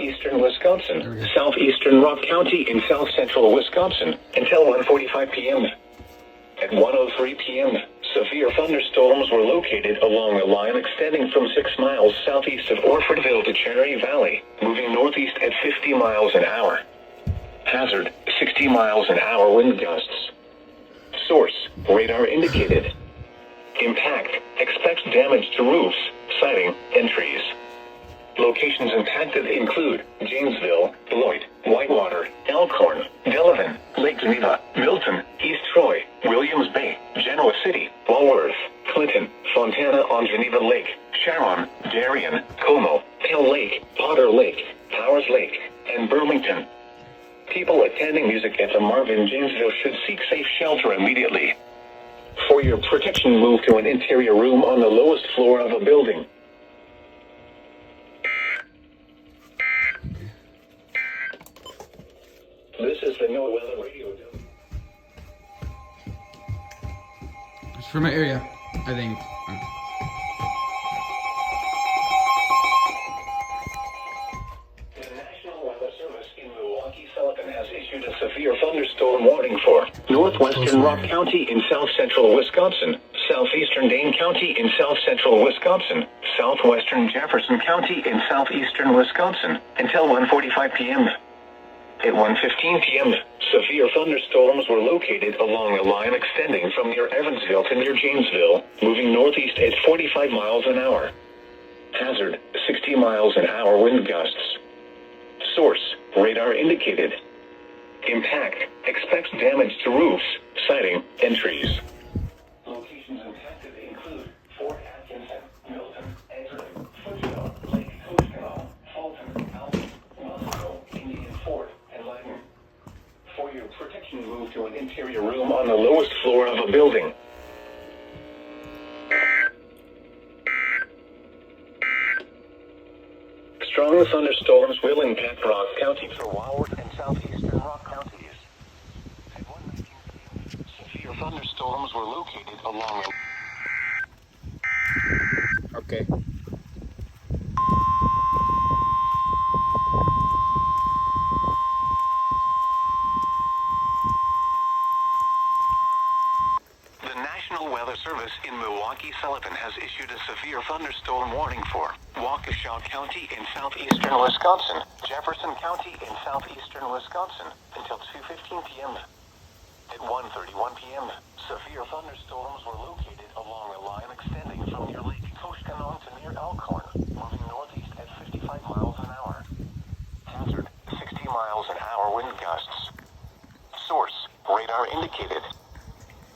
southeastern Wisconsin, southeastern Rock County in south central Wisconsin until 1:45 p.m. At 1:03 p.m., severe thunderstorms were located along a line extending from 6 miles southeast of Orfordville to Cherry Valley, moving northeast at 50 miles an hour. Hazard, 60 miles an hour wind gusts. Source, radar indicated. Impact, expects damage to roofs, siding, and trees. Locations impacted include Janesville, Beloit, Whitewater, Elkhorn, Delavan, Lake Geneva, Milton, East Troy, Williams Bay, Genoa City, Walworth, Clinton, Fontana on Geneva Lake, Sharon, Darien, Como, Pell Lake, Potter Lake, Powers Lake, and Burlington. People attending music at the Marvin Janesville should seek safe shelter immediately. For your protection, move to an interior room on the lowest floor of a building. This is the NOAA Weather Radio. It's for my area, I think. The National Weather Service in Milwaukee-Sullivan has issued a severe thunderstorm warning for northwestern Rock County in south central Wisconsin, southeastern Dane County in south central Wisconsin, southwestern Jefferson County in southeastern Wisconsin until 1:45 p.m. At 1:15 p.m., severe thunderstorms were located along a line extending from near Evansville to near Janesville, moving northeast at 45 miles an hour. Hazard, 60 miles an hour wind gusts. Source, radar indicated. Impact, expects damage to roofs, siding, and trees. Locations impacted include Fort Atkinson, Milton, Edgerton, Foothill, Lake Koshkonong, Fulton, Alton, Musco, Indian Fort, and Lyden. For your protection, move to an interior room on the lowest floor of a building. Strong thunderstorms will impact Rock County through Walworth and southeastern Rock counties. At 1:19 p.m., severe thunderstorms were located along Okay. The National Weather Service in Milwaukee-Sullivan has issued a severe thunderstorm warning for Waukesha County in southeastern Wisconsin, Jefferson County in southeastern Wisconsin until 2:15 p.m. At 1:31 p.m., severe thunderstorms were located along a line extending from near Lake Koshkonong to near Elkhorn, moving northeast at 55 miles an hour. Hazard, 60 miles an hour wind gusts. Source, radar indicated.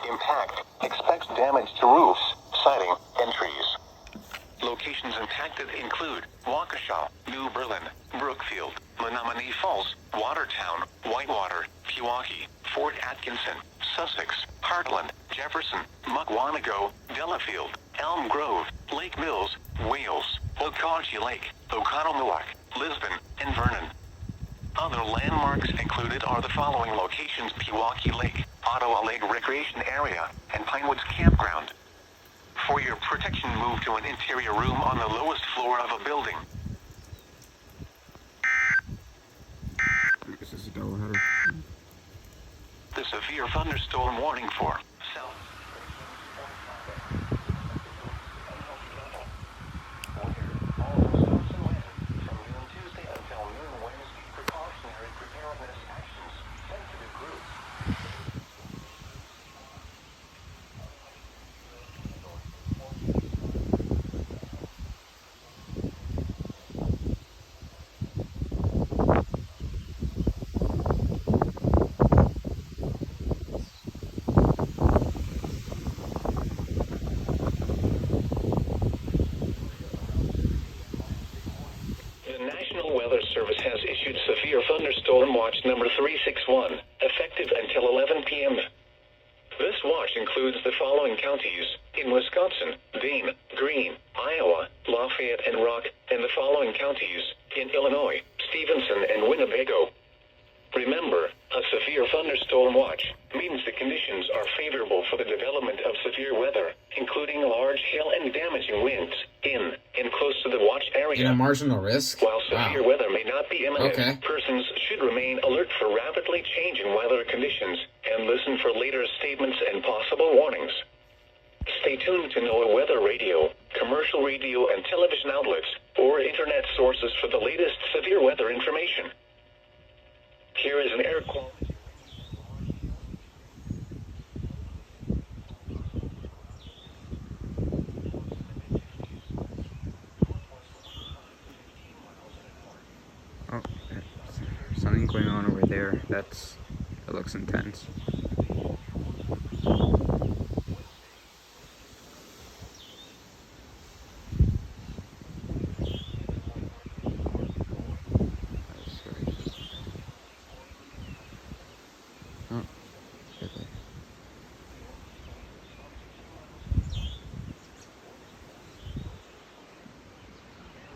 Impact, expects damage to roofs, siding, and trees. Locations impacted include Waukesha, New Berlin, Brookfield, Menominee Falls, Watertown, Whitewater, Pewaukee, Fort Atkinson, Sussex, Heartland, Jefferson, Mukwonago, Delafield, Elm Grove, Lake Mills, Wales, Okauchee Lake, Oconomowoc, Lisbon, and Vernon. Other landmarks included are the following locations: Pewaukee Lake, Ottawa Lake Recreation Area, and Pinewoods Campground. For your protection, move to an interior room on the lowest floor of a building. This is a doubleheader. The severe thunderstorm warning for south. Service has issued severe thunderstorm watch number 361, effective until 11 p.m. This watch includes the following counties in Wisconsin: Dane, Greene, Iowa, Lafayette, and Rock, and the following counties in Illinois: Stevenson and Winnebago. Remember, a severe severe thunderstorm watch means the conditions are favorable for the development of severe weather, including large hail and damaging winds in and close to the watch area. In a marginal risk? While severe Wow. weather may not be imminent, Okay. persons should remain alert for rapidly changing weather conditions and listen for later statements and possible warnings. Stay tuned to NOAA Weather Radio, commercial radio and television outlets, or internet sources for the latest severe weather information. Here is an air quality. Oh, something going on over there. That looks intense. Oh, okay.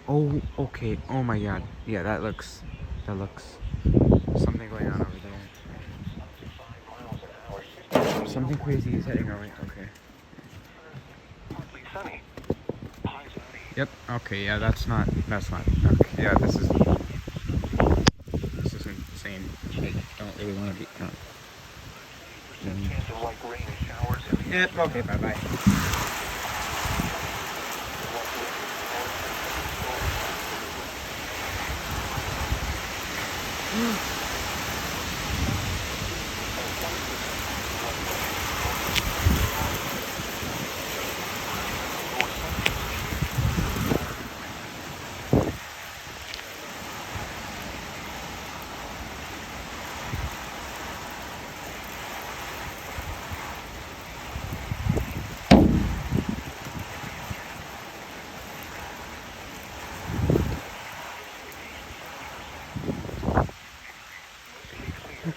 Oh, okay. Oh my god. Yeah, that looks something going on over there. Something crazy is heading our way. Okay. Partly sunny. Yep. Okay. Yeah, that's not. Okay. Yeah, this is insane. I don't really want to be. No. Chance of light rain showers and Yep. Okay. Bye bye.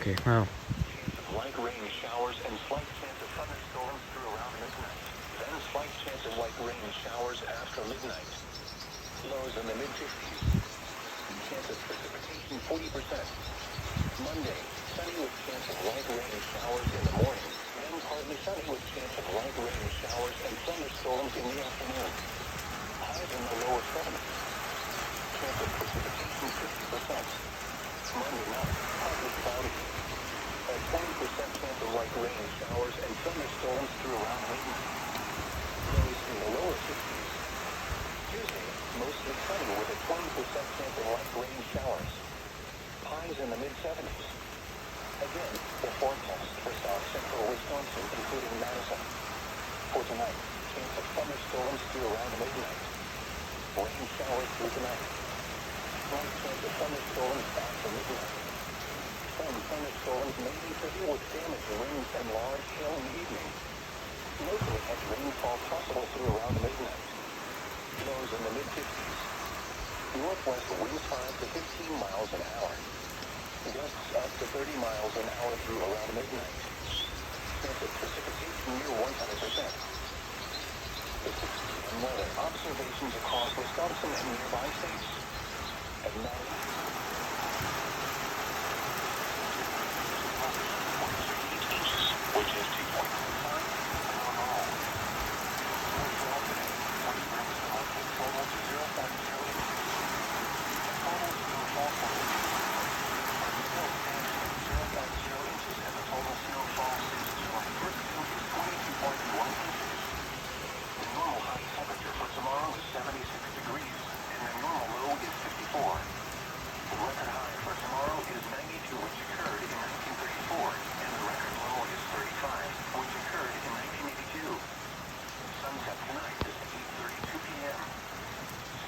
Okay. Wow. light rain showers and slight chance of thunderstorms through around midnight. Then slight chance of light rain showers after midnight. Lows in the mid-50s. Chance of precipitation 40%. Monday, sunny with chance of light rain showers in the morning. Then partly sunny with chance of light rain showers and thunderstorms in the afternoon. Highs in the lower 70s. Chance of precipitation 50%. Monday night, partly cloudy. A 20% chance of light rain showers and thunderstorms through around midnight. Lows in the lower 60s. Tuesday, mostly sunny with a 20% chance of light rain showers. Highs in the mid-70s. Again, the forecast for south central Wisconsin, including Madison. For tonight, chance of thunderstorms through around midnight. Rain showers through tonight. Slight chance of thunderstorms after midnight. Some thunderstorms may be severe with damage winds and large hail in the evening. Locally, heavy rainfall possible through around midnight. Lows in the mid-50s. Northwest winds 5 to 15 miles an hour. Gusts up to 30 miles an hour through around midnight. Chance of precipitation near 100%. The 6 p.m. weather observations across Wisconsin and nearby states. At night, which is 2.5 normal. Rainfall today, 40 grams per month, total to 0.0 inches. Total snowfall for the week. Snow stands at 0.0 inches and the total snowfall since July 1st is 22.1 inches. The normal high temperature for tomorrow is 76 degrees, and the normal low is 54. The record high for tomorrow is 92, which occurred in 1934, and the record low is 35, which occurred in 1982. Sunset tonight is at 8:32 p.m.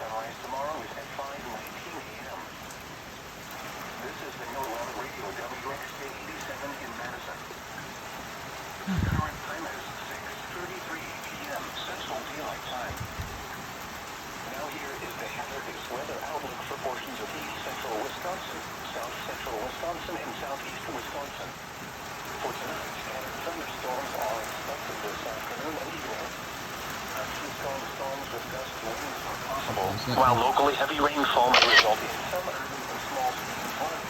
Sunrise tomorrow is at 5:19 a.m. This is the NOAA Weather Radio WXK 87 in Madison. Current time is 6:33 p.m. Central Daylight Time. Now here is the hazardous weather outlook for portions of east central Wisconsin, south central Wisconsin, and southeast Wisconsin. For tonight, scattered thunderstorms are expected this afternoon and evening. A few strong storms with gust winds are possible, while locally heavy rainfall may result in some early and small stream flooding.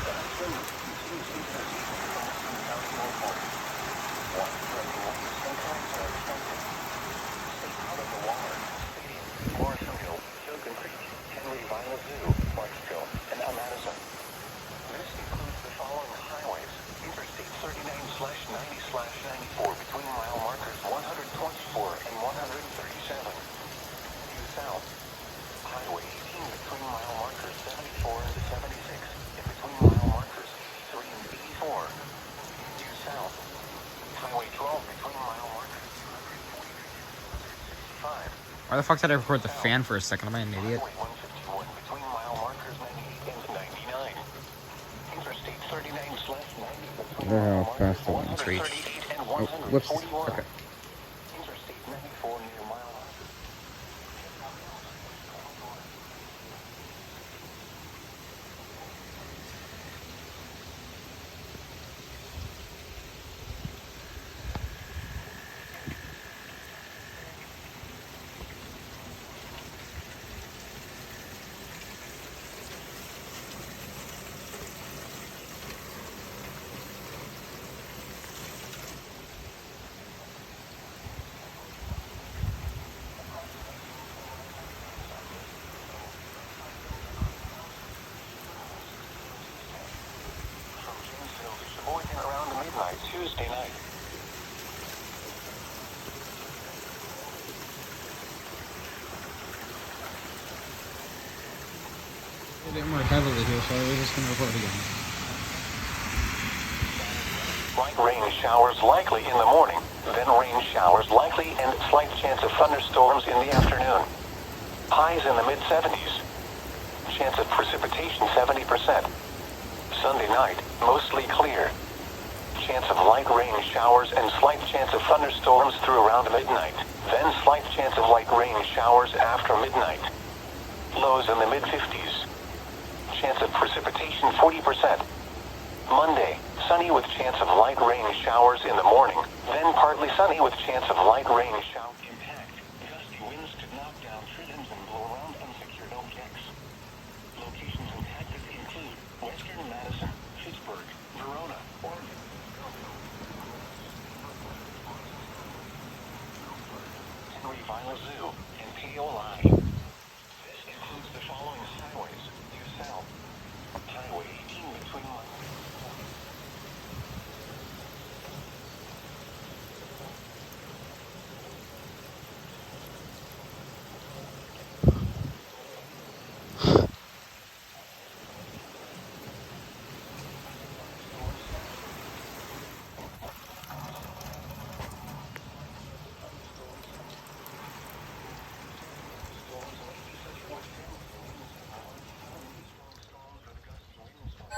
The ice wind will continue Why the fuck did I record the fan for a second? Am I an idiot? I wonder how fast the ones reach. Oh, whoops. Okay. Around midnight Tuesday night. A bit more heavily here, so we're just gonna record again. Light rain showers likely in the morning, then rain showers likely and slight chance of thunderstorms in the afternoon. Highs in the mid-70s. Chance of precipitation 70%. Sunday night, mostly clear. Chance of light rain showers and slight chance of thunderstorms through around midnight, then slight chance of light rain showers after midnight. Lows in the mid-50s. Chance of precipitation 40%. Monday, sunny with chance of light rain showers in the morning, then partly sunny with chance of light rain showers. Impact. Gusty winds could knock down tree-limbs and blow around unsecured objects. Locations impacted include Western Madison, Pittsburgh, Verona, Oregon. Henry Vila Zoo, and Paoli. This includes the following highways due south. Highway 18 between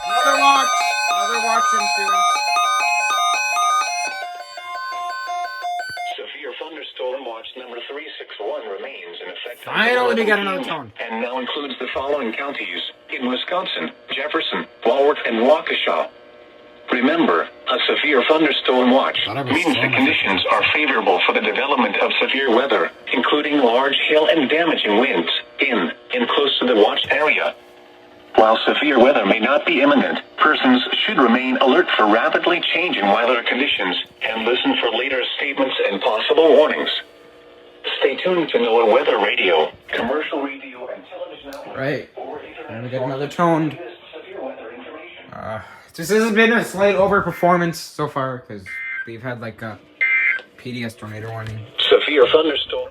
Another watch interference. Severe thunderstorm watch number 361 remains in effect. Finally, we got another tone. And now includes the following counties in Wisconsin: Jefferson, Walworth, and Waukesha. Remember, a severe thunderstorm watch means the conditions are favorable for the development of severe weather, including large hail and damaging winds in and close to the watch area. While severe weather may not be imminent, persons should remain alert for rapidly changing weather conditions and listen for later statements and possible warnings. Stay tuned to NOAA Weather Radio, commercial radio, and television outlets. Right. And we get another toned. This has been a slight overperformance so far because we've had like a PDS tornado warning. Severe thunderstorm.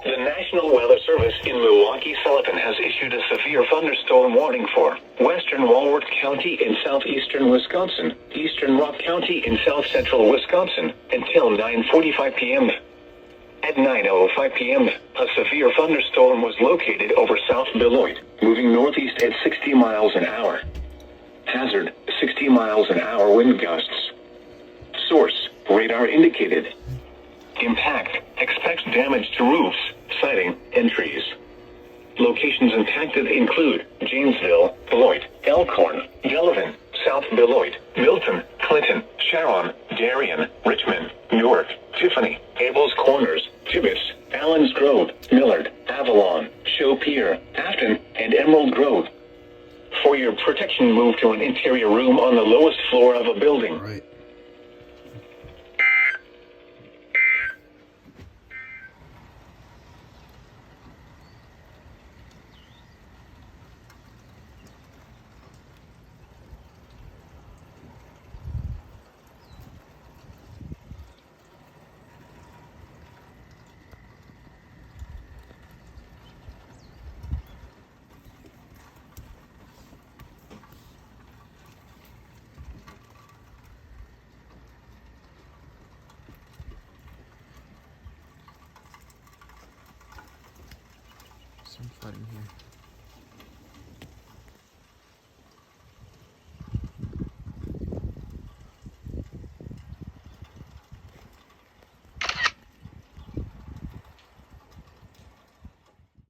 The National Weather Service in Milwaukee-Sullivan has issued a severe thunderstorm warning for western Walworth County in southeastern Wisconsin, eastern Rock County in south-central Wisconsin, until 9:45 p.m. At 9:05 p.m., a severe thunderstorm was located over South Beloit, moving northeast at 60 miles an hour. Hazard, 60 miles an hour wind gusts. Source, radar indicated. Impact, expects damage to roofs, siding, and trees. Locations impacted include Janesville, Beloit, Elkhorn, Delavan, South Beloit, Milton, Clinton, Sharon, Darien, Richmond, Newark, Tiffany, Abel's Corners, Tibbetts, Allen's Grove, Millard, Avalon, Shopier, Afton, and Emerald Grove. For your protection, move to an interior room on the lowest floor of a building. Right. Some flooding here.